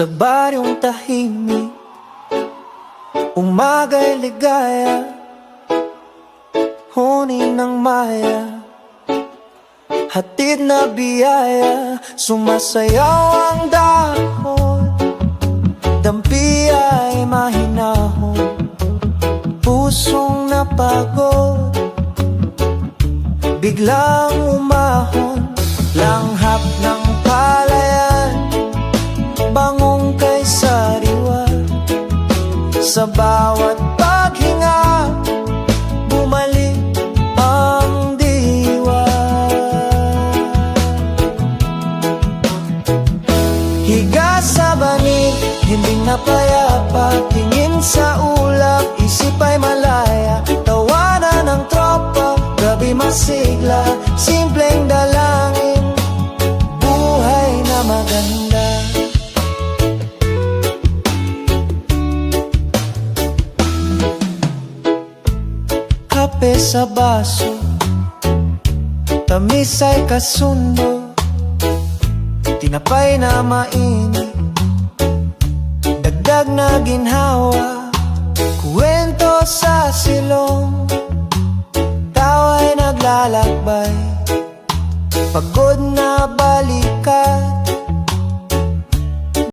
Sa baryong tahimik, umaga'y ligaya, huni ng maya, hatid na biyaya. Sumasayaw ang dahon, dampi ay mahinahon, pusong napagod, biglang umahon. Langhap ng palayan, bangong kay sariwa, sa bawat paghinga, bumalik ang diwa. Higa sa banig, hindi na payapa, tingin sa ulap, isip ay malaya. Tawanan ng tropa, gabi masigla, simpleng dalangin, buhay na maganda. Kape sa baso, tamis ay kasundo, tinapay na mainit, dagdag na ginhawa, kuwento sa silong, tawa'y naglalakbay, pagod na balik